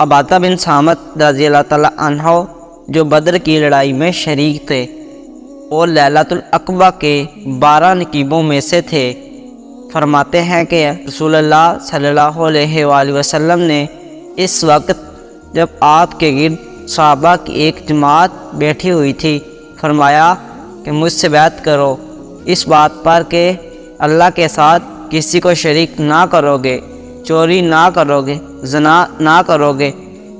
عبادہ بن صامت رضی اللہ تعالیٰ عنہ جو بدر کی لڑائی میں شریک تھے اور لیلۃ العقبہ کے 12 نقیبوں میں سے تھے، فرماتے ہیں کہ رسول اللہ صلی اللہ علیہ وآلہ وسلم نے اس وقت جب آپ کے گرد صحابہ کی ایک جماعت بیٹھی ہوئی تھی فرمایا کہ مجھ سے بیعت کرو اس بات پر کہ اللہ کے ساتھ کسی کو شریک نہ کرو گے، چوری نہ کرو گے، زنا نہ کرو گے،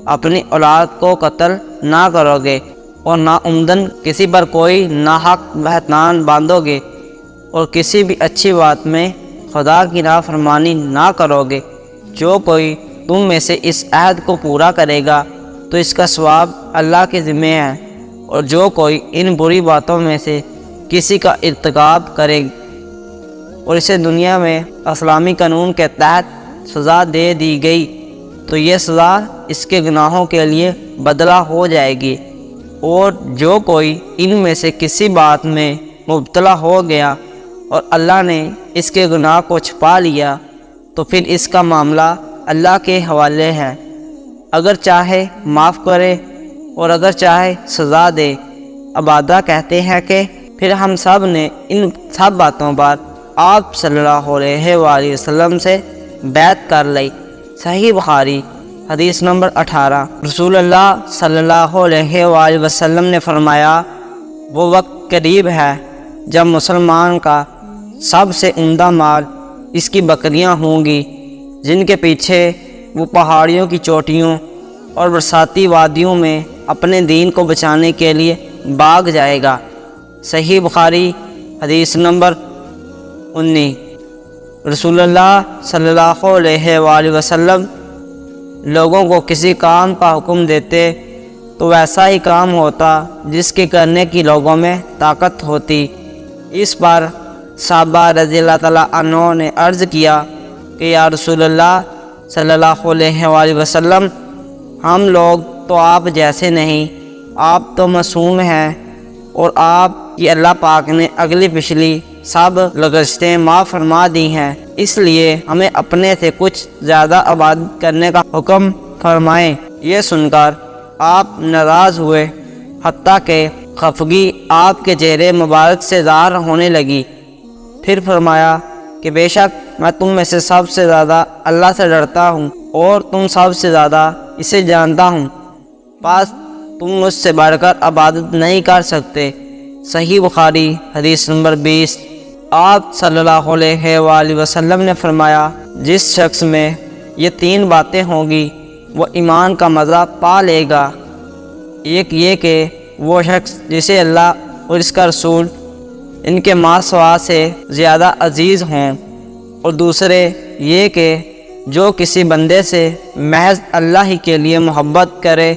اپنی اولاد کو قتل نہ کرو گے اور نہ عمدن کسی پر کوئی ناحق بہتان باندھو گے اور کسی بھی اچھی بات میں خدا کی نافرمانی نہ کرو گے۔ جو کوئی تم میں سے اس عہد کو پورا کرے گا تو اس کا ثواب اللہ کے ذمہ ہے، اور جو کوئی ان بری باتوں میں سے کسی کا ارتکاب کرے اور اسے دنیا میں اسلامی قانون کے تحت سزا دے دی گئی تو یہ سزا اس کے گناہوں کے لیے بدلہ ہو جائے گی، اور جو کوئی ان میں سے کسی بات میں مبتلا ہو گیا اور اللہ نے اس کے گناہ کو چھپا لیا تو پھر اس کا معاملہ اللہ کے حوالے ہے، اگر چاہے معاف کرے اور اگر چاہے سزا دے۔ عبادہ کہتے ہیں کہ پھر ہم سب نے ان سب باتوں پر آپ صلی اللہ علیہ وآلہ وسلم سے بیعت کر لی۔ صحیح بخاری حدیث نمبر 18۔ رسول اللہ صلی اللہ علیہ وآلہ وسلم نے فرمایا وہ وقت قریب ہے جب مسلمان کا سب سے عمدہ مال اس کی بکریاں ہوں گی، جن کے پیچھے وہ پہاڑیوں کی چوٹیوں اور برساتی وادیوں میں اپنے دین کو بچانے کے لیے بھاگ جائے گا۔ صحیح بخاری حدیث نمبر 19۔ رسول اللہ صلی اللہ علیہ وآلہ وسلم لوگوں کو کسی کام کا حکم دیتے تو ویسا ہی کام ہوتا جس کے کرنے کی لوگوں میں طاقت ہوتی۔ اس پر صحابہ رضی اللہ تعالیٰ عنہ نے عرض کیا کہ یا رسول اللہ صلی اللہ علیہ وآلہ وسلم، ہم لوگ تو آپ جیسے نہیں، آپ تو معصوم ہیں اور آپ کی اللہ پاک نے اگلی پچھلی سب لغزشیں معاف فرما دی ہیں، اس لیے ہمیں اپنے سے کچھ زیادہ آباد کرنے کا حکم فرمائیں۔ یہ سن کر آپ ناراض ہوئے، حتیٰ کہ خفگی آپ کے چہرے مبارک سے ظاہر ہونے لگی۔ پھر فرمایا کہ بے شک میں تم میں سے سب سے زیادہ اللہ سے ڈرتا ہوں اور تم سب سے زیادہ اسے جانتا ہوں، بس تم مجھ سے بڑھ کر عبادت نہیں کر سکتے۔ صحیح بخاری حدیث نمبر 20۔ آپ صلی اللہ علیہ وآلہ وسلم نے فرمایا جس شخص میں یہ 3 باتیں ہوں گی وہ ایمان کا مزہ پا لے گا۔ ایک یہ کہ وہ شخص جسے اللہ اور اس کا رسول ان کے ماں سوا سے زیادہ عزیز ہوں، اور دوسرے یہ کہ جو کسی بندے سے محض اللہ ہی کے لیے محبت کرے،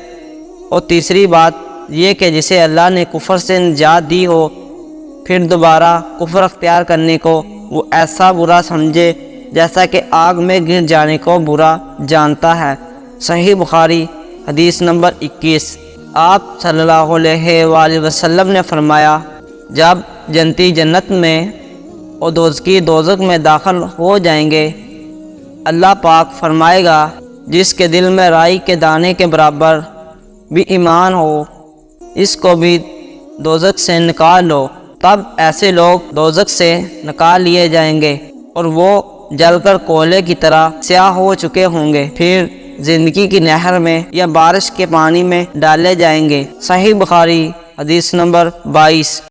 اور تیسری بات یہ کہ جسے اللہ نے کفر سے نجات دی ہو پھر دوبارہ کفر اختیار کرنے کو وہ ایسا برا سمجھے جیسا کہ آگ میں گر جانے کو برا جانتا ہے۔ صحیح بخاری حدیث نمبر 21۔ آپ صلی اللہ علیہ وآلہ وسلم نے فرمایا جب جنتی جنت میں اور دوزخی دوزخ میں داخل ہو جائیں گے، اللہ پاک فرمائے گا جس کے دل میں رائی کے دانے کے برابر بھی ایمان ہو اس کو بھی دوزخ سے نکال لو۔ تب ایسے لوگ دوزخ سے نکال لیے جائیں گے اور وہ جل کر کوئلے کی طرح سیاہ ہو چکے ہوں گے، پھر زندگی کی نہر میں یا بارش کے پانی میں ڈالے جائیں گے۔ صحیح بخاری حدیث نمبر 22۔